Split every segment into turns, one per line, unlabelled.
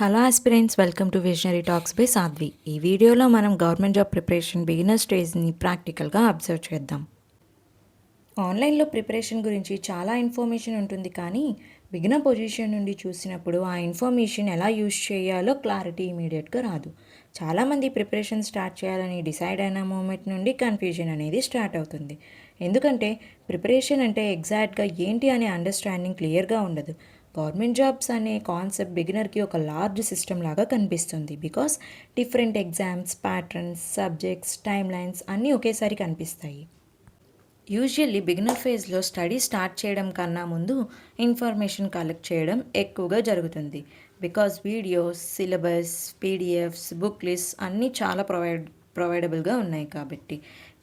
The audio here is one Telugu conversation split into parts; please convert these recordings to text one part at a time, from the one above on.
Hello aspirants, welcome to visionary talks by Sadhvi. ఈ వీడియోలో మనం గవర్నమెంట్ జాబ్ ప్రిపరేషన్ బిగినర్ స్టేజ్ని ప్రాక్టికల్గా అబ్జర్వ్ చేద్దాం. ఆన్లైన్లో ప్రిపరేషన్ గురించి చాలా ఇన్ఫర్మేషన్ ఉంటుంది, కానీ బిగినర్ పొజిషన్ నుండి చూసినప్పుడు ఆ ఇన్ఫర్మేషన్ ఎలా యూజ్ చేయాలో క్లారిటీ ఇమీడియట్గా రాదు. చాలామంది ప్రిపరేషన్ స్టార్ట్ చేయాలని డిసైడ్ అయిన మూమెంట్ నుండి కన్ఫ్యూజన్ అనేది స్టార్ట్ అవుతుంది. ఎందుకంటే ప్రిపరేషన్ అంటే ఎగ్జాక్ట్గా ఏంటి అనే అండర్స్టాండింగ్ క్లియర్గా ఉండదు. గవర్నమెంట్ జాబ్స్ అనే కాన్సెప్ట్ బిగినర్కి ఒక లార్జ్ సిస్టమ్ లాగా కనిపిస్తుంది. Because different exams, patterns, subjects, time lines అన్నీ ఒకేసారి కనిపిస్తాయి. యూజువల్లీ బిగినర్ ఫేజ్లో స్టడీ స్టార్ట్ చేయడం కన్నా ముందు ఇన్ఫర్మేషన్ కలెక్ట్ చేయడం ఎక్కువగా జరుగుతుంది. Because videos, syllabus, PDFs, book list అన్నీ చాలా ప్రొవైడబుల్గా ఉన్నాయి కాబట్టి.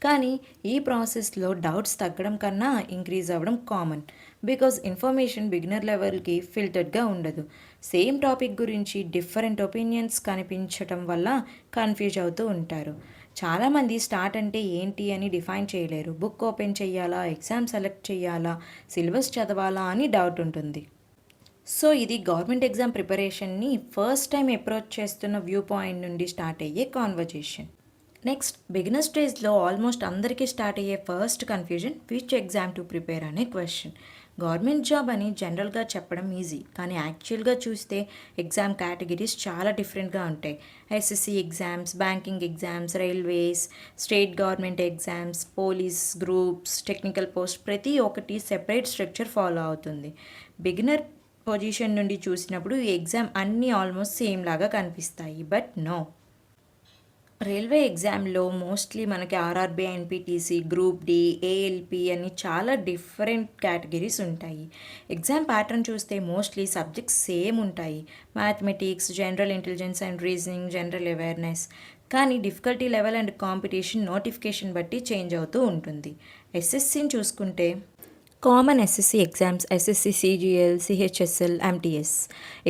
కానీ ఈ ప్రాసెస్లో డౌట్స్ తగ్గడం కన్నా ఇంక్రీజ్ అవ్వడం కామన్. బికాజ్ ఇన్ఫర్మేషన్ బిగినర్ లెవెల్కి ఫిల్టర్డ్గా ఉండదు. సేమ్ టాపిక్ గురించి డిఫరెంట్ ఒపీనియన్స్ కనిపించటం వల్ల కన్ఫ్యూజ్ అవుతూ ఉంటారు. చాలామంది స్టార్ట్ అంటే ఏంటి అని డిఫైన్ చేయలేరు. బుక్ ఓపెన్ చేయాలా, ఎగ్జామ్ సెలెక్ట్ చేయాలా, సిలబస్ చదవాలా అని డౌట్ ఉంటుంది. సో ఇది గవర్నమెంట్ ఎగ్జామ్ ప్రిపరేషన్ని ఫస్ట్ టైం అప్రోచ్ చేస్తున్న వ్యూ పాయింట్ నుండి స్టార్ట్ అయ్యే కాన్వర్జేషన్. నెక్స్ట్, బిగినర్ స్టేజ్లో ఆల్మోస్ట్ అందరికీ స్టార్ట్ అయ్యే first confusion which exam to prepare అనే క్వశ్చన్. గవర్నమెంట్ జాబ్ అని జనరల్గా చెప్పడం ఈజీ, కానీ యాక్చువల్గా చూస్తే ఎగ్జామ్ కేటగిరీస్ చాలా డిఫరెంట్గా ఉంటాయి. SSC exams, banking exams, railways, state government exams, police groups, technical post, ప్రతి ఒక్కటి సెపరేట్ స్ట్రక్చర్ ఫాలో అవుతుంది. బిగినర్ పొజిషన్ నుండి చూసినప్పుడు ఈ ఎగ్జామ్ అన్నీ ఆల్మోస్ట్ సేమ్ లాగా కనిపిస్తాయి, బట్ నో. రైల్వే ఎగ్జామ్లో మోస్ట్లీ మనకి RRB, NTPC, group D, ALP అని చాలా డిఫరెంట్ కేటగిరీస్ ఉంటాయి. ఎగ్జామ్ ప్యాటర్న్ చూస్తే మోస్ట్లీ సబ్జెక్ట్స్ సేమ్ ఉంటాయి. Mathematics, general intelligence and reasoning, general awareness. కానీ difficulty level and competition notification బట్టి చేంజ్ అవుతూ ఉంటుంది. ఎస్ఎస్సిని చూసుకుంటే common SSC exams, SSC CGL, CHSL, MTS.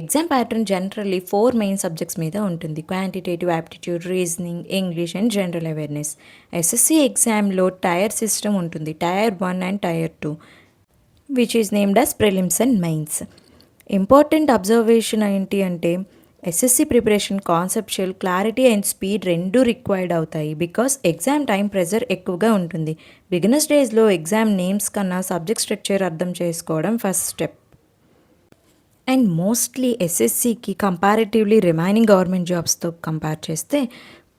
Exam pattern generally 4 main subjects మీద ఉంటుంది: quantitative aptitude, reasoning, English and general awareness. SSC ఎగ్జామ్లో టైర్ సిస్టమ్ ఉంటుంది, tier 1 and tier 2, which is named as prelims and mains. Important observation ఏంటి అంటే ఎస్ఎస్సి preparation conceptual clarity and speed రెండూ రిక్వైర్డ్ అవుతాయి. బికాస్ ఎగ్జామ్ టైం ప్రెజర్ ఎక్కువగా ఉంటుంది. బిగినర్ స్టేజ్లో ఎగ్జామ్ నేమ్స్ కన్నా సబ్జెక్ట్ స్ట్రక్చర్ అర్థం చేసుకోవడం ఫస్ట్ స్టెప్. అండ్ మోస్ట్లీ ఎస్ఎస్సికి కంపారిటివ్లీ రిమైనింగ్ గవర్నమెంట్ జాబ్స్తో కంపేర్ చేస్తే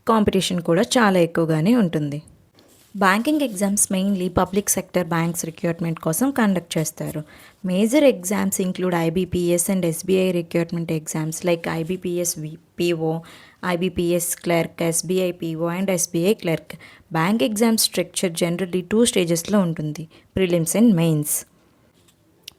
కాంపిటీషన్ కూడా చాలా ఎక్కువగానే ఉంటుంది. Banking exams mainly public sector banks recruitment కోసం కండక్ట్ చేస్తారు. Major exams include IBPS and SBI recruitment exams like IBPS PO, IBPS clerk, SBI PO and SBI clerk. Bank exam structure generally 2 స్టేజెస్లో ఉంటుంది: ప్రిలిమ్స్ అండ్ మెయిన్స్.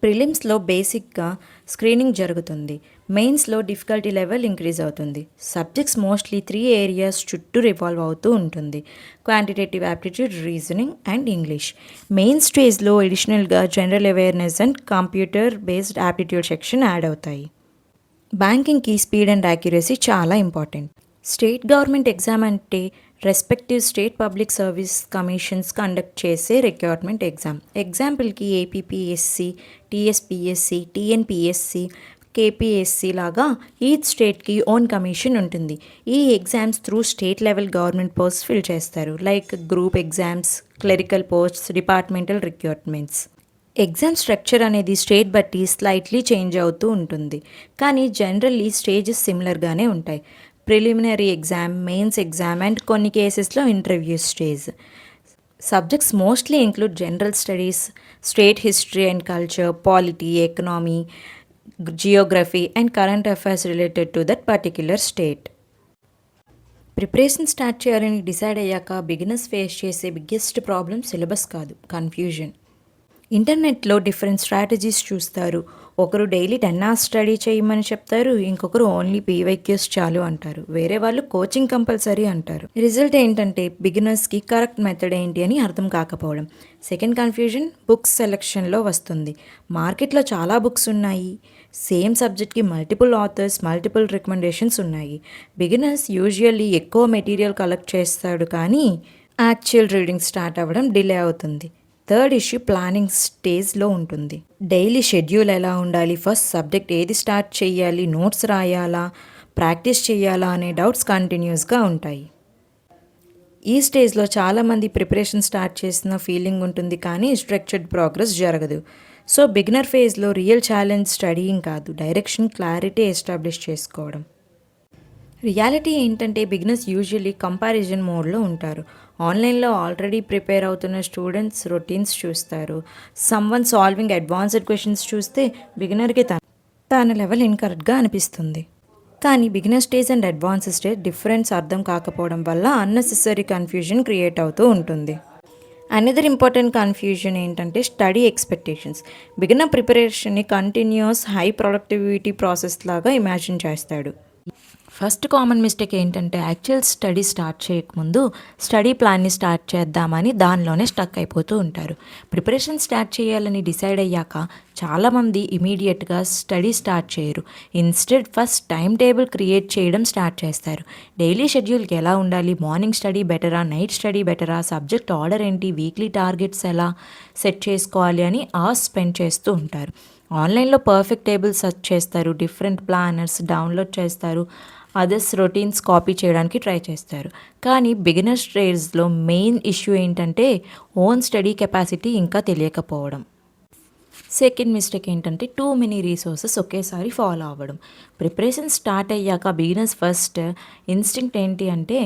ప్రిలిమ్స్లో బేసిక్గా స్క్రీనింగ్ జరుగుతుంది. మెయిన్స్లో డిఫికల్టీ లెవెల్ ఇంక్రీజ్ అవుతుంది. సబ్జెక్ట్స్ మోస్ట్లీ 3 ఏరియాస్ చుట్టూ రివాల్వ్ అవుతూ ఉంటుంది: quantitative aptitude, reasoning and English. Main స్టేజ్లో అడిషనల్గా general awareness and computer based aptitude section add అవుతాయి. బ్యాంకింగ్కి స్పీడ్ అండ్ యాక్యురసీ చాలా ఇంపార్టెంట్. స్టేట్ గవర్నమెంట్ ఎగ్జామ్ అంటే respective state public service commissions conduct చేసే రిక్రూట్మెంట్ ఎగ్జామ్. ఎగ్జాంపుల్కి ఏపీపీఎస్సి, టీఎస్పీఎస్సి, టీఎన్పీఎస్సి, కేపీఎస్సి లాగా ఈచ్ స్టేట్కి ఓన్ కమిషన్ ఉంటుంది. ఈ exams through state level government post fill చేస్తారు, like group exams, clerical posts, departmental recruitments. Exam structure అనేది స్టేట్ బట్టి స్లైట్లీ చేంజ్ అవుతూ ఉంటుంది, కానీ జనరల్లీ స్టేజెస్ సిమిలర్గానే ఉంటాయి: preliminary exam, mains exam and కొన్ని కేసెస్లో interview stage. Subjects mostly include general studies, state history and culture, polity, economy, Geography and current affairs related to that particular state. Preparation start చేయాలని డిసైడ్ అయ్యాక బిగినర్స్ ఫేస్ చేసే బిగ్గెస్ట్ ప్రాబ్లమ్ సిలబస్ కాదు, కన్ఫ్యూజన్. ఇంటర్నెట్లో డిఫరెంట్ స్ట్రాటజీస్ చూస్తారు. ఒకరు డైలీ 10 hours స్టడీ చేయమని చెప్తారు, ఇంకొకరు ఓన్లీ పీవైక్యూస్ చాలు అంటారు, వేరే వాళ్ళు కోచింగ్ కంపల్సరీ అంటారు. రిజల్ట్ ఏంటంటే బిగినర్స్కి కరెక్ట్ మెథడ్ ఏంటి అని అర్థం కాకపోవడం. సెకండ్ కన్ఫ్యూజన్ బుక్స్ సెలెక్షన్లో వస్తుంది. మార్కెట్లో చాలా బుక్స్ ఉన్నాయి, సేమ్ సబ్జెక్ట్కి మల్టిపుల్ ఆథర్స్, మల్టిపుల్ రికమెండేషన్స్ ఉన్నాయి. బిగినర్స్ యూజువల్లీ ఎక్కువ మెటీరియల్ కలెక్ట్ చేస్తాడు, కానీ యాక్చువల్ రీడింగ్ స్టార్ట్ అవ్వడం డిలే అవుతుంది. థర్డ్ ఇష్యూ ప్లానింగ్ స్టేజ్లో ఉంటుంది. డైలీ షెడ్యూల్ ఎలా ఉండాలి, ఫస్ట్ సబ్జెక్ట్ ఏది స్టార్ట్ చేయాలి, నోట్స్ రాయాలా, ప్రాక్టీస్ చేయాలా అనే డౌట్స్ కంటిన్యూస్గా ఉంటాయి. ఈ స్టేజ్లో చాలామంది ప్రిపరేషన్ స్టార్ట్ చేసిన ఫీలింగ్ ఉంటుంది, కానీ స్ట్రక్చర్డ్ ప్రోగ్రెస్ జరగదు. సో బిగినర్ ఫేజ్లో రియల్ ఛాలెంజ్ స్టడీయింగ్ కాదు, డైరెక్షన్, క్లారిటీ ఎస్టాబ్లిష్ చేసుకోవడం. రియాలిటీ ఏంటంటే బిగినర్స్ యూజువల్లీ కంపారిజన్ మోడ్లో ఉంటారు. ఆన్లైన్లో ఆల్రెడీ ప్రిపేర్ అవుతున్న స్టూడెంట్స్ రొటీన్స్ చూస్తారు. సమ్వన్ సాల్వింగ్ అడ్వాన్స్డ్ క్వశ్చన్స్ చూస్తే బిగినర్కి తన లెవెల్ ఇన్కరెక్ట్గా అనిపిస్తుంది. కానీ beginner stage and advance stage difference అర్థం కాకపోవడం వల్ల అన్నెసెసరీ కన్ఫ్యూజన్ క్రియేట్ అవుతూ ఉంటుంది. అనదర్ ఇంపార్టెంట్ కన్ఫ్యూజన్ ఏంటంటే స్టడీ ఎక్స్పెక్టేషన్స్. బిగినర్ ప్రిపరేషన్ని కంటిన్యూస్ హై ప్రొడక్టివిటీ ప్రాసెస్ లాగా ఇమాజిన్ చేస్తాడు. ఫస్ట్ కామన్ మిస్టేక్ ఏంటంటే యాక్చువల్ స్టడీ స్టార్ట్ చేయకముందు స్టడీ ప్లాన్ని స్టార్ట్ చేద్దామని దానిలోనే స్టక్ అయిపోతూ ఉంటారు. ప్రిపరేషన్ స్టార్ట్ చేయాలని డిసైడ్ అయ్యాక చాలామంది ఇమీడియట్గా స్టడీ స్టార్ట్ చేయరు. Instead first time table create చేయడం స్టార్ట్ చేస్తారు. డైలీ షెడ్యూల్కి ఎలా ఉండాలి, మార్నింగ్ స్టడీ బెటరా, నైట్ స్టడీ బెటరా, సబ్జెక్ట్ ఆర్డర్ ఏంటి, వీక్లీ టార్గెట్స్ ఎలా సెట్ చేసుకోవాలి అని అవర్స్ స్పెండ్ చేస్తూ ఉంటారు. ఆన్లైన్లో పర్ఫెక్ట్ టేబుల్ సెర్చ్ చేస్తారు, డిఫరెంట్ ప్లానర్స్ డౌన్లోడ్ చేస్తారు, అదర్స్ రొటీన్స్ కాపీ చేయడానికి ట్రై చేస్తారు. కానీ బిగినర్ స్టేజ్లో మెయిన్ ఇష్యూ ఏంటంటే ఓన్ స్టడీ కెపాసిటీ ఇంకా తెలియకపోవడం. సెకండ్ మిస్టేక్ ఏంటంటే టూ మెనీ రీసోర్సెస్ ఒకేసారి ఫాలో అవ్వడం. ప్రిపరేషన్ స్టార్ట్ అయ్యాక బిగినర్స్ ఫస్ట్ ఇన్స్టింక్ట్ ఏంటి అంటే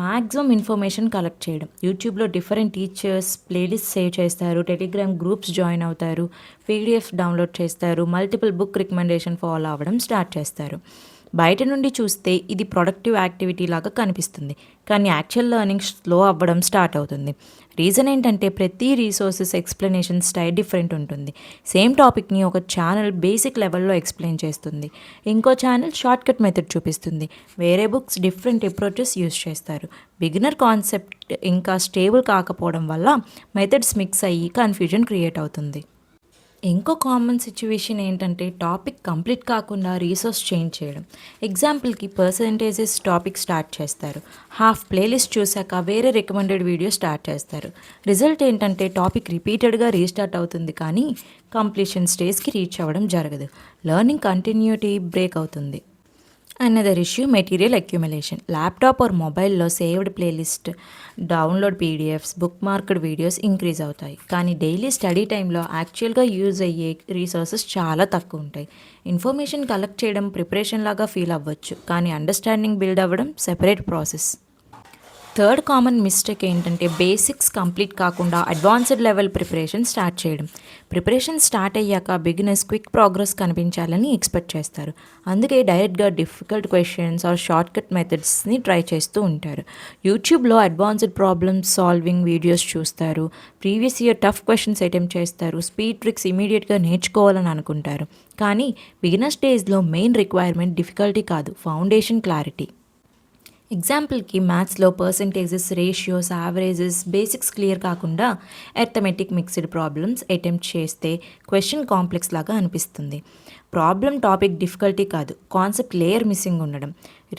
మ్యాక్సిమం ఇన్ఫర్మేషన్ కలెక్ట్ చేయడం. యూట్యూబ్లో డిఫరెంట్ టీచర్స్ ప్లేలిస్ట్ సేవ్ చేస్తారు, టెలిగ్రామ్ గ్రూప్స్ జాయిన్ అవుతారు, పీడిఎఫ్ డౌన్లోడ్ చేస్తారు, మల్టిపుల్ బుక్ రికమెండేషన్ ఫాలో అవ్వడం స్టార్ట్ చేస్తారు. బయట నుండి చూస్తే ఇది ప్రొడక్టివ్ యాక్టివిటీ లాగా కనిపిస్తుంది, కానీ యాక్చువల్ లెర్నింగ్ స్లో అవ్వడం స్టార్ట్ అవుతుంది. రీజన్ ఏంటంటే ప్రతి రీసోర్సెస్ ఎక్స్ప్లెనేషన్ స్టైల్ డిఫరెంట్ ఉంటుంది. సేమ్ టాపిక్ని ఒక ఛానల్ బేసిక్ లెవెల్లో ఎక్స్ప్లెయిన్ చేస్తుంది, ఇంకో ఛానల్ షార్ట్కట్ మెథడ్ చూపిస్తుంది, వేరే బుక్స్ డిఫరెంట్ అప్రోచెస్ యూస్ చేస్తారు. బిగినర్ కాన్సెప్ట్ ఇంకా స్టేబుల్ కాకపోవడం వల్ల మెథడ్స్ మిక్స్ అయ్యి కన్ఫ్యూజన్ క్రియేట్ అవుతుంది. ఇంకో కామన్ సిచ్యువేషన్ ఏంటంటే టాపిక్ కంప్లీట్ కాకుండా రీసోర్స్ చేంజ్ చేయడం. ఎగ్జాంపుల్కి పర్సంటేజెస్ టాపిక్ స్టార్ట్ చేస్తారు, హాఫ్ ప్లేలిస్ట్ చూశాక వేరే రికమెండెడ్ వీడియో స్టార్ట్ చేస్తారు. రిజల్ట్ ఏంటంటే టాపిక్ రిపీటెడ్గా రీస్టార్ట్ అవుతుంది, కానీ కంప్లీషన్ స్టేజ్కి రీచ్ అవ్వడం జరగదు. లెర్నింగ్ కంటిన్యూటీ బ్రేక్ అవుతుంది. Another issue material accumulation. Laptop or మొబైల్లో saved playlist, download PDFs, book marked videos increase అవుతాయి, కానీ డైలీ స్టడీ టైంలో యాక్చువల్గా యూజ్ అయ్యే రీసోర్సెస్ చాలా తక్కువ ఉంటాయి. ఇన్ఫర్మేషన్ కలెక్ట్ చేయడం ప్రిపరేషన్ లాగా ఫీల్ అవ్వచ్చు, కానీ అండర్స్టాండింగ్ బిల్డ్ అవ్వడం separate process. Third common mistake ఏంటంటే బేసిక్స్ కంప్లీట్ కాకుండా అడ్వాన్స్డ్ లెవెల్ ప్రిపరేషన్ స్టార్ట్ చేయడం. ప్రిపరేషన్ స్టార్ట్ అయ్యాక బిగినర్స్ క్విక్ ప్రోగ్రెస్ కనిపించాలని ఎక్స్పెక్ట్ చేస్తారు, అందుకే డైరెక్ట్గా డిఫికల్ట్ క్వశ్చన్స్ ఆర్ షార్ట్కట్ మెథడ్స్ని ట్రై చేస్తూ ఉంటారు. యూట్యూబ్లో అడ్వాన్స్డ్ ప్రాబ్లమ్స్ సాల్వింగ్ వీడియోస్ చూస్తారు, previous year tough questions attempt చేస్తారు, స్పీడ్ ట్రిక్స్ ఇమీడియట్గా నేర్చుకోవాలని అనుకుంటారు. కానీ బిగినర్ స్టేజ్లో మెయిన్ రిక్వైర్మెంట్ డిఫికల్టీ కాదు, ఫౌండేషన్ క్లారిటీ. ఎగ్జాంపుల్కి మ్యాథ్స్లో percentages, ratios, averages basics clear కాకుండా అర్థమెటిక్ మిక్స్డ్ ప్రాబ్లమ్స్ అటెంప్ట్ చేస్తే క్వశ్చన్ కాంప్లెక్స్ లాగా అనిపిస్తుంది. ప్రాబ్లం టాపిక్ డిఫికల్టీ కాదు, కాన్సెప్ట్ లేయర్ మిస్సింగ్ ఉండడం.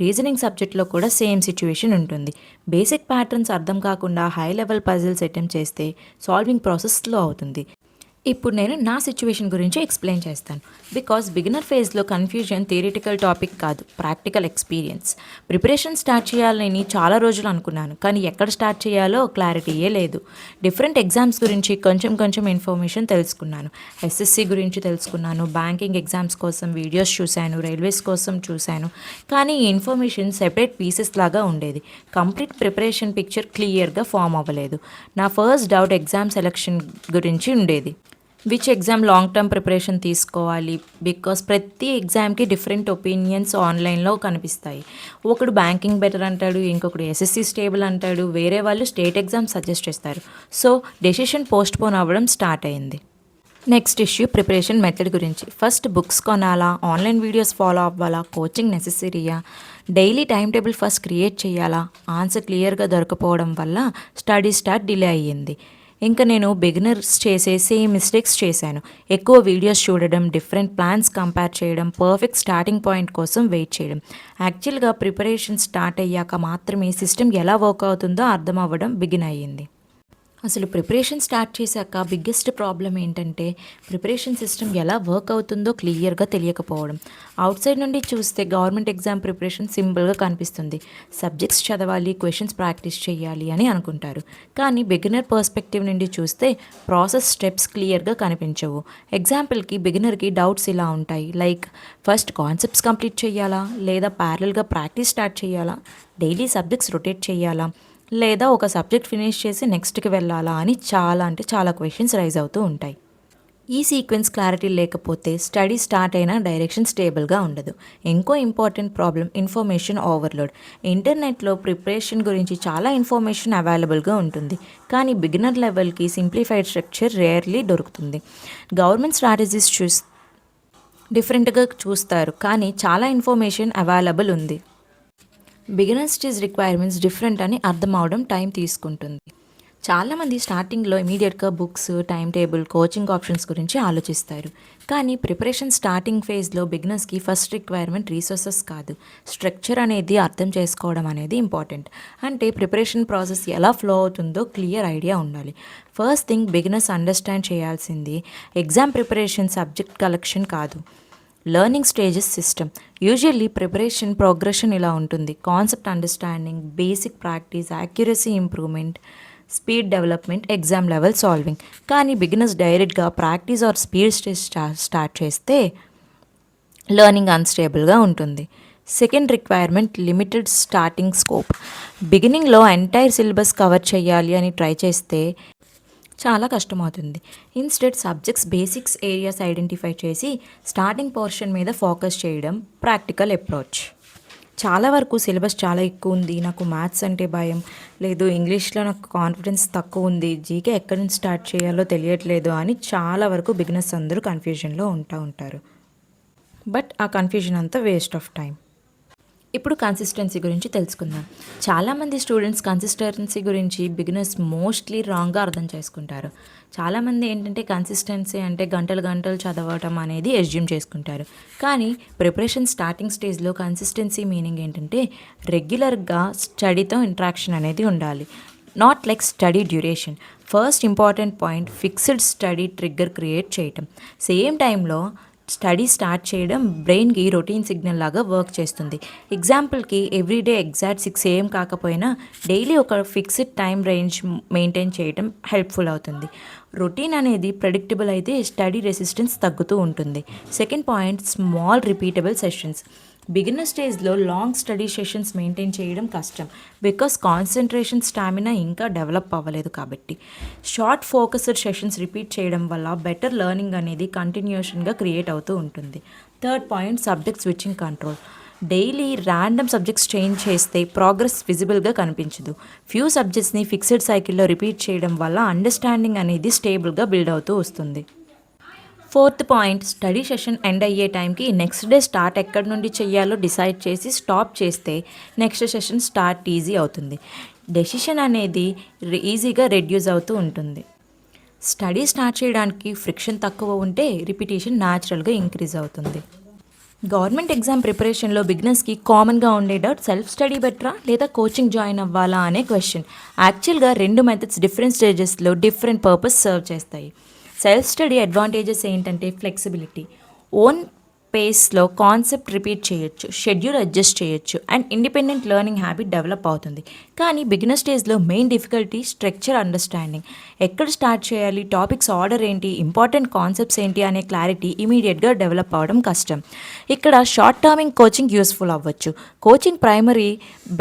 రీజనింగ్ సబ్జెక్ట్లో కూడా సేమ్ సిచ్యువేషన్ ఉంటుంది. బేసిక్ ప్యాటర్న్స్ అర్థం కాకుండా హై లెవెల్ పజిల్స్ అటెంప్ట్ చేస్తే సాల్వింగ్ ప్రాసెస్ స్లో అవుతుంది. ఇప్పుడు నేను నా సిచ్యువేషన్ గురించి ఎక్స్ప్లెయిన్ చేస్తాను. బికాస్ బిగినర్ ఫేజ్లో కన్ఫ్యూజన్ థియరిటికల్ టాపిక్ కాదు, ప్రాక్టికల్ ఎక్స్పీరియన్స్. ప్రిపరేషన్ స్టార్ట్ చేయాలని చాలా రోజులు అనుకున్నాను, కానీ ఎక్కడ స్టార్ట్ చేయాలో క్లారిటీయే లేదు. డిఫరెంట్ ఎగ్జామ్స్ గురించి కొంచెం ఇన్ఫర్మేషన్ తెలుసుకున్నాను. ఎస్ఎస్సి గురించి తెలుసుకున్నాను, బ్యాంకింగ్ ఎగ్జామ్స్ కోసం వీడియోస్ చూశాను, రైల్వేస్ కోసం చూశాను, కానీ ఈ ఇన్ఫర్మేషన్ సెపరేట్ పీసెస్ లాగా ఉండేది. కంప్లీట్ ప్రిపరేషన్ పిక్చర్ క్లియర్గా ఫామ్ అవ్వలేదు. నా ఫస్ట్ డౌట్ ఎగ్జామ్ సెలెక్షన్ గురించి ఉండేది. Which exam long term preparation తీసుకోవాలి, బికాస్ ప్రతి ఎగ్జామ్కి డిఫరెంట్ ఒపీనియన్స్ ఆన్లైన్లో కనిపిస్తాయి. ఒకడు బ్యాంకింగ్ బెటర్ అంటాడు, ఇంకొకడు ఎస్ఎస్సి స్టేబుల్ అంటాడు, వేరే వాళ్ళు స్టేట్ ఎగ్జామ్ సజెస్ట్ చేస్తారు. సో డెసిషన్ పోస్ట్పోన్ అవ్వడం స్టార్ట్ అయింది. నెక్స్ట్ ఇష్యూ ప్రిపరేషన్ మెథడ్ గురించి. ఫస్ట్ బుక్స్ కొనాలా, ఆన్లైన్ వీడియోస్ ఫాలో అవ్వాలా, కోచింగ్ నెసెసరీయా, daily time table first create చేయాలా? ఆన్సర్ క్లియర్గా దొరకపోవడం వల్ల స్టడీ స్టార్ట్ డిలే అయ్యింది. ఇంకా నేను బిగినర్స్ చేసే సేమ్ మిస్టేక్స్ చేశాను. ఎక్కువ వీడియోస్ చూడడం, డిఫరెంట్ ప్లాన్స్ కంపేర్ చేయడం, పర్ఫెక్ట్ స్టార్టింగ్ పాయింట్ కోసం వెయిట్ చేయడం. యాక్చువల్గా ప్రిపరేషన్ స్టార్ట్ అయ్యాక మాత్రమే సిస్టమ్ ఎలా వర్క్ అవుతుందో అర్థం అవ్వడం బిగిన్ అయ్యింది. అసలు ప్రిపరేషన్ స్టార్ట్ చేశాక బిగ్గెస్ట్ ప్రాబ్లం ఏంటంటే ప్రిపరేషన్ సిస్టమ్ ఎలా వర్క్ అవుతుందో క్లియర్గా తెలియకపోవడం. అవుట్ సైడ్ నుండి చూస్తే గవర్నమెంట్ ఎగ్జామ్ ప్రిపరేషన్ సింపుల్గా కనిపిస్తుంది. సబ్జెక్ట్స్ చదవాలి, క్వశ్చన్స్ ప్రాక్టీస్ చేయాలి అని అనుకుంటారు. కానీ బిగినర్ పర్స్పెక్టివ్ నుండి చూస్తే ప్రాసెస్ స్టెప్స్ క్లియర్గా కనిపించవు. ఎగ్జాంపుల్కి బిగినర్కి డౌట్స్ ఇలా ఉంటాయి, లైక్ ఫస్ట్ కాన్సెప్ట్స్ కంప్లీట్ చేయాలా, లేదా ప్యారల్గా ప్రాక్టీస్ స్టార్ట్ చేయాలా, డైలీ సబ్జెక్ట్స్ రొటేట్ చేయాలా, లేదా ఒక సబ్జెక్ట్ ఫినిష్ చేసి నెక్స్ట్కి వెళ్ళాలా అని చాలా క్వశ్చన్స్ రైజ్ అవుతూ ఉంటాయి. ఈ సీక్వెన్స్ క్లారిటీ లేకపోతే స్టడీ స్టార్ట్ అయినా డైరెక్షన్ స్టేబుల్గా ఉండదు. ఇంకో ఇంపార్టెంట్ ప్రాబ్లం ఇన్ఫర్మేషన్ ఓవర్లోడ్. ఇంటర్నెట్లో ప్రిపరేషన్ గురించి చాలా ఇన్ఫర్మేషన్ అవైలబుల్గా ఉంటుంది, కానీ బిగినర్ లెవెల్కి సింప్లిఫైడ్ స్ట్రక్చర్ రేర్లీ దొరుకుతుంది. గవర్నమెంట్ స్ట్రాటజీస్ డిఫరెంట్గా చూస్తారు, కానీ చాలా ఇన్ఫర్మేషన్ అవైలబుల్ ఉంది. బిగినర్ స్టేజ్ రిక్వైర్మెంట్స్ డిఫరెంట్ అని అర్థం అవడం టైం తీసుకుంటుంది. చాలామంది స్టార్టింగ్లో ఇమీడియట్గా books, time table, coaching options గురించి ఆలోచిస్తారు. కానీ ప్రిపరేషన్ స్టార్టింగ్ ఫేజ్లో బిగినర్స్కి ఫస్ట్ రిక్వైర్మెంట్ రీసోర్సెస్ కాదు, స్ట్రక్చర్ అనేది అర్థం చేసుకోవడం అనేది ఇంపార్టెంట్. అంటే ప్రిపరేషన్ ప్రాసెస్ ఎలా ఫ్లో అవుతుందో క్లియర్ ఐడియా ఉండాలి. ఫస్ట్ థింగ్ బిగినర్స్ అండర్స్టాండ్ చేయాల్సింది ఎగ్జామ్ ప్రిపరేషన్ సబ్జెక్ట్ కలెక్షన్ కాదు, learning stages system. Usually preparation progression ఇలా ఉంటుంది: concept understanding, basic practice, accuracy improvement, speed development, exam level solving. కానీ బిగినర్స్ డైరెక్ట్గా practice or speed stage start చేస్తే లెర్నింగ్ అన్స్టేబుల్గా ఉంటుంది. Second requirement limited starting scope. బిగినింగ్లో ఎంటైర్ సిలబస్ కవర్ చేయాలి అని ట్రై చేస్తే చాలా కష్టమవుతుంది. Instead subjects basics areas identify చేసి స్టార్టింగ్ పోర్షన్ మీద ఫోకస్ చేయడం ప్రాక్టికల్ అప్రోచ్. చాలా వరకు సిలబస్ చాలా ఎక్కువ ఉంది, నాకు మ్యాథ్స్ అంటే భయం, లేదు ఇంగ్లీష్లో నాకు కాన్ఫిడెన్స్ తక్కువ ఉంది, జీకే ఎక్కడి నుంచి స్టార్ట్ చేయాలో తెలియట్లేదు అని చాలా వరకు బిగినర్స్ అందరూ కన్ఫ్యూజన్లో ఉంటారు. బట్ ఆ కన్ఫ్యూజన్ అంతా వేస్ట్ ఆఫ్ టైం. ఇప్పుడు కన్సిస్టెన్సీ గురించి తెలుసుకుందాం. చాలామంది స్టూడెంట్స్ కన్సిస్టెన్సీ గురించి బిగినర్స్ మోస్ట్లీ రాంగ్గా అర్థం చేసుకుంటారు. చాలామంది ఏంటంటే కన్సిస్టెన్సీ అంటే గంటలు చదవటం అనేది ఎస్యూమ్ చేసుకుంటారు. కానీ ప్రిపరేషన్ స్టార్టింగ్ స్టేజ్లో కన్సిస్టెన్సీ మీనింగ్ ఏంటంటే రెగ్యులర్గా స్టడీతో ఇంట్రాక్షన్ అనేది ఉండాలి, not like study duration. First important point, fixed study trigger create చేయటం. సేమ్ టైంలో స్టడీ స్టార్ట్ చేయడం బ్రెయిన్కి రొటీన్ సిగ్నల్ లాగా వర్క్ చేస్తుంది. ఎగ్జాంపుల్కి ఎవ్రీడే ఎగ్జాక్ట్ 6 AM కాకపోయినా డైలీ ఒక ఫిక్స్డ్ టైం రేంజ్ మెయింటైన్ చేయడం హెల్ప్ఫుల్ అవుతుంది. రొటీన్ అనేది ప్రెడిక్టబుల్ అయితే స్టడీ రెసిస్టెన్స్ తగ్గుతూ ఉంటుంది. Second point, small repeatable sessions. Beginner స్టేజ్లో లాంగ్ స్టడీ సెషన్స్ మెయింటైన్ చేయడం కష్టం, బికాస్ కాన్సన్ట్రేషన్ స్టామినా ఇంకా డెవలప్ అవ్వలేదు. కాబట్టి షార్ట్ ఫోకస్డ్ సెషన్స్ రిపీట్ చేయడం వల్ల బెటర్ లెర్నింగ్ అనేది కంటిన్యూషన్గా క్రియేట్ అవుతూ ఉంటుంది. Third point, subject switching control. Daily random subjects change చేస్తే ప్రోగ్రెస్ విజిబుల్గా కనిపించదు. ఫ్యూ సబ్జెక్ట్స్ని ఫిక్స్డ్ సైకిల్లో రిపీట్ చేయడం వల్ల అండర్స్టాండింగ్ అనేది స్టేబుల్గా బిల్డ్ అవుతూ వస్తుంది. Fourth point, study session end అయ్యే టైంకి నెక్స్ట్ డే స్టార్ట్ ఎక్కడి నుండి చెయ్యాలో డిసైడ్ చేసి స్టాప్ చేస్తే నెక్స్ట్ సెషన్ స్టార్ట్ ఈజీ అవుతుంది. డెసిషన్ అనేది ఈజీగా రెడ్యూస్ అవుతూ ఉంటుంది. స్టడీ స్టార్ట్ చేయడానికి ఫ్రిక్షన్ తక్కువ ఉంటే రిపిటేషన్ న్యాచురల్గా ఇంక్రీజ్ అవుతుంది. గవర్నమెంట్ ఎగ్జామ్ ప్రిపరేషన్లో బిగినర్స్కి కామన్గా ఉండే డౌట్, సెల్ఫ్ స్టడీ బెటరా లేదా కోచింగ్ జాయిన్ అవ్వాలా అనే క్వశ్చన్. యాక్చువల్గా రెండు మెథడ్స్ డిఫరెంట్ స్టేజెస్లో డిఫరెంట్ పర్పస్ సర్వ్ చేస్తాయి. సెల్ఫ్ స్టడీ అడ్వాంటేజెస్ ఏంటంటే ఫ్లెక్సిబిలిటీ, ఓన్ పేస్లో కాన్సెప్ట్ రిపీట్ చేయొచ్చు, షెడ్యూల్ అడ్జస్ట్ చేయొచ్చు, and independent learning habit develop అవుతుంది. కానీ బిగినర్ స్టేజ్లో మెయిన్ డిఫికల్టీ స్ట్రక్చర్ అండర్స్టాండింగ్. ఎక్కడ స్టార్ట్ చేయాలి, టాపిక్స్ ఆర్డర్ ఏంటి, ఇంపార్టెంట్ కాన్సెప్ట్స్ ఏంటి అనే క్లారిటీ ఇమీడియట్గా డెవలప్ అవ్వడం కష్టం. ఇక్కడ షార్ట్ టర్మింగ్ కోచింగ్ యూస్ఫుల్ అవ్వచ్చు. కోచింగ్ ప్రైమరీ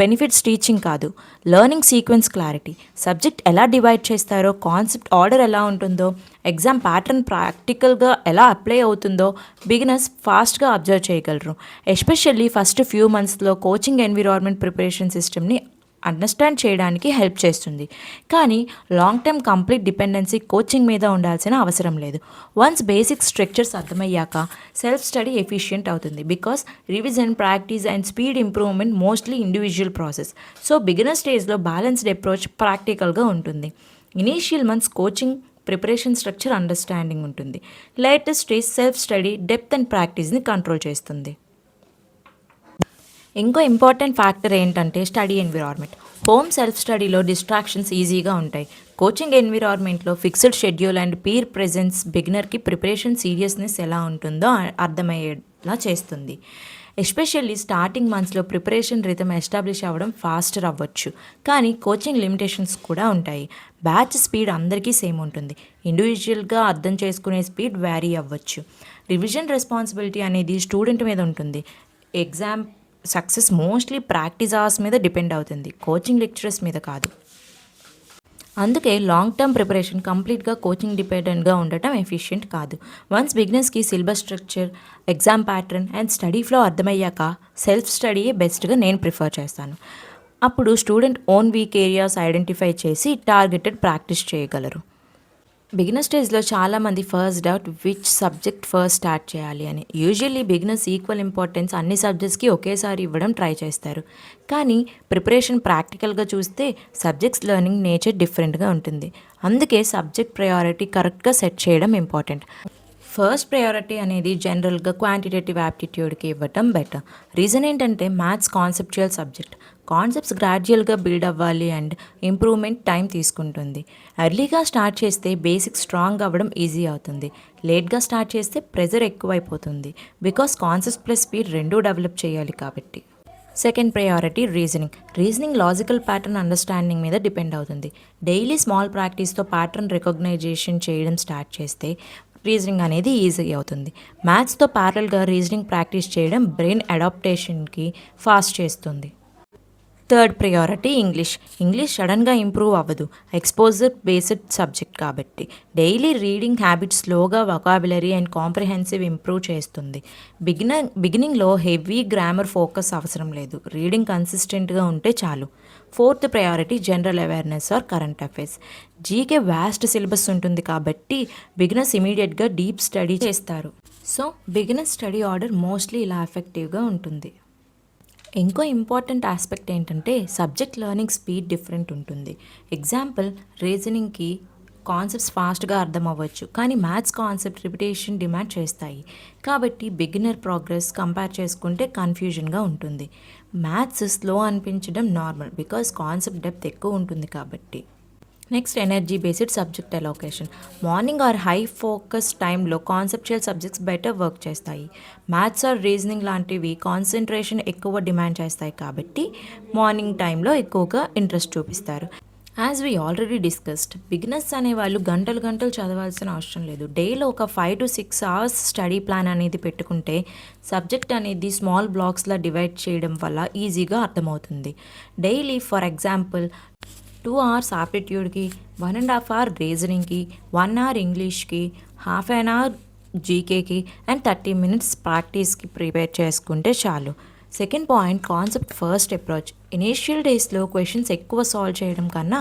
బెనిఫిట్స్ టీచింగ్ కాదు, లెర్నింగ్ సీక్వెన్స్ క్లారిటీ, సబ్జెక్ట్ ఎలా డివైడ్ చేస్తారో, కాన్సెప్ట్ ఆర్డర్ ఎలా ఉంటుందో, ఎగ్జామ్ ప్యాటర్న్ ప్రాక్టికల్గా ఎలా అప్లై అవుతుందో బిగినర్స్ ఫాస్ట్గా అబ్జర్వ్ చేయగలరు. ఎస్పెషల్లీ ఫస్ట్ ఫ్యూ మంత్స్లో కోచింగ్ ఎన్విరాన్మెంట్ ప్రిపరేషన్ సిస్టమ్ని అండర్స్టాండ్ చేయడానికి హెల్ప్ చేస్తుంది. కానీ long term complete dependency coaching మీద ఉండాల్సిన అవసరం లేదు. వన్స్ బేసిక్ స్ట్రక్చర్స్ అర్థమయ్యాక సెల్ఫ్ స్టడీ ఎఫిషియెంట్ అవుతుంది, because revision, practice and speed improvement mostly individual process. So beginner స్టేజ్లో బ్యాలెన్స్డ్ అప్రోచ్ ప్రాక్టికల్గా ఉంటుంది. Initial months coaching preparation structure understanding ఉంటుంది. Latest stage self study depth and ప్రాక్టీస్ని కంట్రోల్ చేస్తుంది. ఇంకో ఇంపార్టెంట్ ఫ్యాక్టర్ ఏంటంటే స్టడీ ఎన్విరాన్మెంట్. హోమ్ సెల్ఫ్ స్టడీలో డిస్ట్రాక్షన్స్ ఈజీగా ఉంటాయి. కోచింగ్ ఎన్విరాన్మెంట్లో fixed schedule and peer presence బిగినర్కి ప్రిపరేషన్ సీరియస్నెస్ ఎలా ఉంటుందో అర్థమయ్యేలా చేస్తుంది. ఎస్పెషల్లీ స్టార్టింగ్ మంత్స్లో ప్రిపరేషన్ రిథమ్ ఎస్టాబ్లిష్ అవ్వడం ఫాస్టర్ అవ్వచ్చు, కానీ కోచింగ్ లిమిటేషన్స్ కూడా ఉంటాయి. బ్యాచ్ స్పీడ్ అందరికీ సేమ్ ఉంటుంది, ఇండివిజువల్గా అర్థం చేసుకునే స్పీడ్ వ్యారీ అవ్వచ్చు. రివిజన్ రెస్పాన్సిబిలిటీ అనేది స్టూడెంట్ మీద ఉంటుంది. Exam success mostly practice hours మీద డిపెండ్ అవుతుంది, కోచింగ్ లెక్చరర్స్ మీద కాదు. అందుకే లాంగ్ టర్మ్ ప్రిపరేషన్ కంప్లీట్గా కోచింగ్ డిపెండెంట్గా ఉండటం ఎఫిషియెంట్ కాదు. వన్స్ బిగినర్స్కి syllabus structure, exam pattern and study flow అర్థమయ్యాక సెల్ఫ్ స్టడీయే బెస్ట్గా నేను ప్రిఫర్ చేస్తాను. అప్పుడు student own weak areas identify చేసి టార్గెటెడ్ ప్రాక్టీస్ చేయగలరు. బిగినర్ స్టేజ్లో చాలామంది first doubt which subject first start చేయాలి అని. యూజువల్లీ బిగినర్స్ ఈక్వల్ ఇంపార్టెన్స్ అన్ని సబ్జెక్ట్స్కి ఒకేసారి ఇవ్వడం ట్రై చేస్తారు. కానీ ప్రిపరేషన్ ప్రాక్టికల్గా చూస్తే సబ్జెక్ట్స్ లెర్నింగ్ నేచర్ డిఫరెంట్గా ఉంటుంది. అందుకే సబ్జెక్ట్ ప్రయారిటీ కరెక్ట్గా సెట్ చేయడం ఇంపార్టెంట్. ఫస్ట్ ప్రయారిటీ అనేది జనరల్గా క్వాంటిటేటివ్ యాప్టిట్యూడ్కి ఇవ్వటం బెటర్. రీజన్ ఏంటంటే మ్యాథ్స్ కాన్సెప్చువల్ సబ్జెక్ట్. కాన్సెప్ట్స్ గ్రాడ్యువల్గా బిల్డ్ అవ్వాలి అండ్ ఇంప్రూవ్మెంట్ టైం తీసుకుంటుంది. ఎర్లీగా స్టార్ట్ చేస్తే బేసిక్స్ స్ట్రాంగ్ అవ్వడం ఈజీ అవుతుంది. లేట్గా స్టార్ట్ చేస్తే ప్రెజర్ ఎక్కువైపోతుంది, బికాస్ కాన్సెప్ట్స్ ప్లస్ స్పీడ్ రెండూ డెవలప్ చేయాలి కాబట్టి. Second priority reasoning logical pattern understanding మీద డిపెండ్ అవుతుంది. డైలీ స్మాల్ ప్రాక్టీస్తో ప్యాటర్న్ రికగ్నైజేషన్ చేయడం స్టార్ట్ చేస్తే రీజనింగ్ అనేది ఈజీ అవుతుంది. మ్యాథ్స్తో ప్యారల్గా రీజనింగ్ ప్రాక్టీస్ చేయడం బ్రెయిన్ అడాప్టేషన్కి ఫాస్ట్ చేస్తుంది. థర్డ్ ప్రయారిటీ ఇంగ్లీష్ సడన్గా ఇంప్రూవ్ అవ్వదు, ఎక్స్పోజర్ బేస్డ్ సబ్జెక్ట్ కాబట్టి. డైలీ రీడింగ్ హ్యాబిట్స్ స్లోగా వొకాబులరీ అండ్ కాంప్రిహెన్సివ్ ఇంప్రూవ్ చేస్తుంది. బిగినింగ్లో హెవీ గ్రామర్ ఫోకస్ అవసరం లేదు, రీడింగ్ కన్సిస్టెంట్గా ఉంటే చాలు. Fourth priority general awareness or current affairs. GK vast syllabus ఉంటుంది కాబట్టి బిగినర్స్ ఇమీడియట్గా డీప్ స్టడీ చేస్తారు. So beginner study order mostly ఇలా ఎఫెక్టివ్గా ఉంటుంది. ఇంకో ఇంపార్టెంట్ ఆస్పెక్ట్ ఏంటంటే సబ్జెక్ట్ లెర్నింగ్ స్పీడ్ డిఫరెంట్ ఉంటుంది. ఎగ్జాంపుల్, రీజనింగ్కి కాన్సెప్ట్స్ ఫాస్ట్గా అర్థం అవ్వచ్చు, కానీ మ్యాథ్స్ కాన్సెప్ట్ రిపిటేషన్ డిమాండ్ చేస్తాయి. కాబట్టి బిగినర్ ప్రోగ్రెస్ కంపేర్ చేసుకుంటే కన్ఫ్యూజన్గా ఉంటుంది. మ్యాథ్స్ స్లో అనిపించడం నార్మల్, బికాస్ కాన్సెప్ట్ డెప్త్ ఎక్కువ ఉంటుంది కాబట్టి. Next, energy based subject allocation. Morning or high focus టైంలో కాన్సెప్చువల్ సబ్జెక్ట్స్ బెటర్ వర్క్ చేస్తాయి. మ్యాథ్స్ ఆర్ రీజనింగ్ లాంటివి కాన్సన్ట్రేషన్ ఎక్కువ డిమాండ్ చేస్తాయి కాబట్టి మార్నింగ్ టైంలో ఎక్కువగా ఇంట్రెస్ట్ చూపిస్తారు. As we already discussed, beginners అనేవాళ్ళు గంటలు చదవాల్సిన అవసరం లేదు. డేలో ఒక 5 to 6 hours స్టడీ ప్లాన్ అనేది పెట్టుకుంటే సబ్జెక్ట్ అనేది స్మాల్ బ్లాక్స్లా డివైడ్ చేయడం వల్ల ఈజీగా అర్థమవుతుంది. డైలీ ఫర్ ఎగ్జాంపుల్ 2 hours ఆప్టిట్యూడ్కి, 1.5 hour రీజనింగ్కి, 1 hour ఇంగ్లీష్కి, హాఫ్ అన్ అవర్ జీకేకి అండ్ 30 minutes ప్రాక్టీస్కి ప్రిపేర్ చేసుకుంటే చాలు. Second point, concept first approach. Initial డేస్లో క్వశ్చన్స్ ఎక్కువ సాల్వ్ చేయడం కన్నా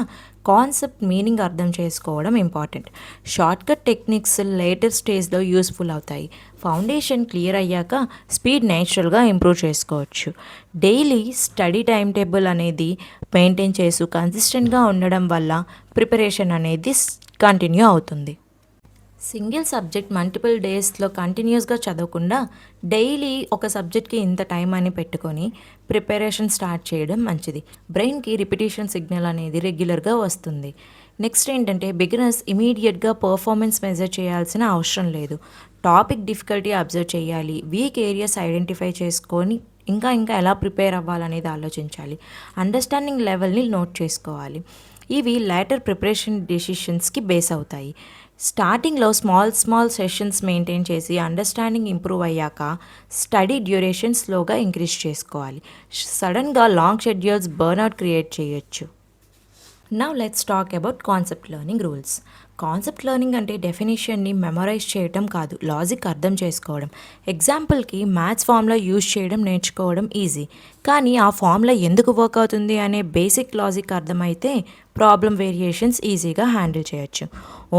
కాన్సెప్ట్ మీనింగ్ అర్థం చేసుకోవడం ఇంపార్టెంట్. షార్ట్కట్ టెక్నిక్స్ లేటర్ స్టేజ్లో యూస్ఫుల్ అవుతాయి. ఫౌండేషన్ క్లియర్ అయ్యాక స్పీడ్ నేచురల్గా ఇంప్రూవ్ చేసుకోవచ్చు. డైలీ స్టడీ టైం టేబుల్ అనేది మెయింటైన్ చేస్తూ కన్సిస్టెంట్గా ఉండడం వల్ల ప్రిపరేషన్ అనేది కంటిన్యూ అవుతుంది. సింగిల్ సబ్జెక్ట్ మల్టిపుల్ డేస్లో కంటిన్యూస్గా చదవకుండా డైలీ ఒక సబ్జెక్ట్కి ఇంత టైం అని పెట్టుకొని ప్రిపరేషన్ స్టార్ట్ చేయడం మంచిది. బ్రెయిన్కి రిపిటేషన్ సిగ్నల్ అనేది రెగ్యులర్గా వస్తుంది. నెక్స్ట్ ఏంటంటే, బిగినర్స్ ఇమీడియట్గా పర్ఫార్మెన్స్ మెజర్ చేయాల్సిన అవసరం లేదు. టాపిక్ డిఫికల్టీ అబ్జర్వ్ చేయాలి, వీక్ ఏరియాస్ ఐడెంటిఫై చేసుకొని ఇంకా ఎలా ప్రిపేర్ అవ్వాలనేది ఆలోచించాలి. అండర్స్టాండింగ్ లెవెల్ని నోట్ చేసుకోవాలి. ఇవి లేటర్ ప్రిపరేషన్ డెసిషన్స్కి బేస్ అవుతాయి. స్టార్టింగ్లో స్మాల్ సెషన్స్ మెయింటైన్ చేసి అండర్స్టాండింగ్ ఇంప్రూవ్ అయ్యాక స్టడీ డ్యూరేషన్ స్లోగా ఇంక్రీజ్ చేసుకోవాలి. సడన్గా లాంగ్ షెడ్యూల్స్ బర్న్అవుట్ క్రియేట్ చేయొచ్చు. Now let's talk about concept learning rules. Concept learning అంటే డెఫినేషన్ని మెమరైజ్ చేయడం కాదు, లాజిక్ అర్థం చేసుకోవడం. ఎగ్జాంపుల్కి మ్యాథ్స్ ఫార్ములా యూజ్ చేయడం నేర్చుకోవడం ఈజీ, కానీ ఆ ఫార్ములా ఎందుకు వర్క్ అవుతుంది అనే బేసిక్ లాజిక్ అర్థమైతే ప్రాబ్లమ్ వేరియేషన్స్ ఈజీగా హ్యాండిల్ చేయొచ్చు.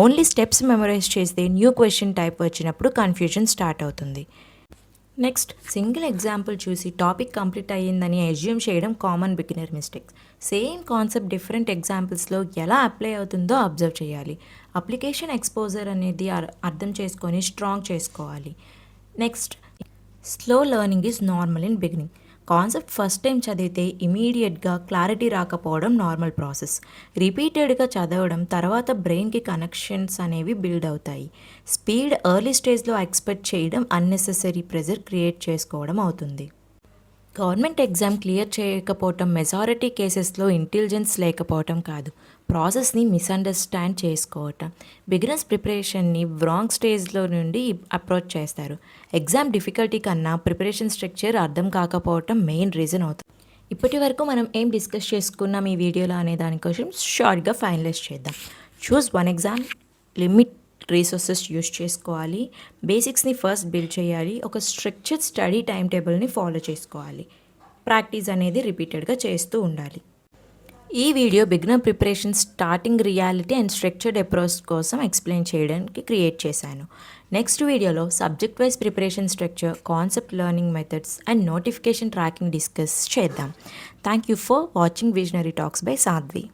ఓన్లీ స్టెప్స్ మెమరైజ్ చేస్తే న్యూ క్వశ్చన్ టైప్ వచ్చినప్పుడు కన్ఫ్యూజన్ స్టార్ట్ అవుతుంది. నెక్స్ట్, సింగిల్ ఎగ్జాంపుల్ చూసి టాపిక్ కంప్లీట్ అయ్యిందని అజ్యూమ్ చేయడం common beginner mistakes. Same concept different ఎగ్జాంపుల్స్లో ఎలా అప్లై అవుతుందో అబ్జర్వ్ చేయాలి. అప్లికేషన్ ఎక్స్పోజర్ అనేది అర్థం చేసుకొని స్ట్రాంగ్ చేసుకోవాలి. Next, slow learning is normal in beginning. Concept first time చదివితే ఇమీడియట్గా క్లారిటీ రాకపోవడం నార్మల్ ప్రాసెస్. రిపీటెడ్గా చదవడం తర్వాత బ్రెయిన్కి కనెక్షన్స్ అనేవి బిల్డ్ అవుతాయి. స్పీడ్ ఎర్లీ స్టేజ్లో ఎక్స్పెక్ట్ చేయడం అన్నెసెసరీ ప్రెజర్ క్రియేట్ చేసుకోవడం అవుతుంది. గవర్నమెంట్ ఎగ్జామ్ క్లియర్ చేయకపోవటం మెజారిటీ కేసెస్లో ఇంటెలిజెన్స్ లేకపోవటం కాదు, ప్రాసెస్ని మిస్అండర్స్టాండ్ చేసుకోవటం. బిగినర్స్ ప్రిపరేషన్ని రాంగ్ స్టేజ్లో నుండి అప్రోచ్ చేస్తారు. ఎగ్జామ్ డిఫికల్టీ కన్నా ప్రిపరేషన్ స్ట్రక్చర్ అర్థం కాకపోవటం మెయిన్ రీజన్ అవుతుంది. ఇప్పటి వరకు మనం ఏం డిస్కస్ చేసుకున్నాం ఈ వీడియోలో అనే దానికోసం షార్ట్గా ఫైనలైజ్ చేద్దాం. Choose one exam, limit resources use చేసుకోవాలి, బేసిక్స్ని ఫస్ట్ బిల్డ్ చేయాలి, ఒక స్ట్రక్చర్డ్ స్టడీ టైం టేబుల్ని ఫాలో చేసుకోవాలి, ప్రాక్టీస్ అనేది రిపీటెడ్గా చేస్తూ ఉండాలి. ఈ video beginner preparation starting reality and structured approach కోసం ఎక్స్ప్లెయిన్ చేయడానికి క్రియేట్ చేశాను. నెక్స్ట్ వీడియోలో subject wise preparation structure, concept learning methods and notification tracking discuss చేద్దాం. Thank you for watching visionary talks by Sadhvi.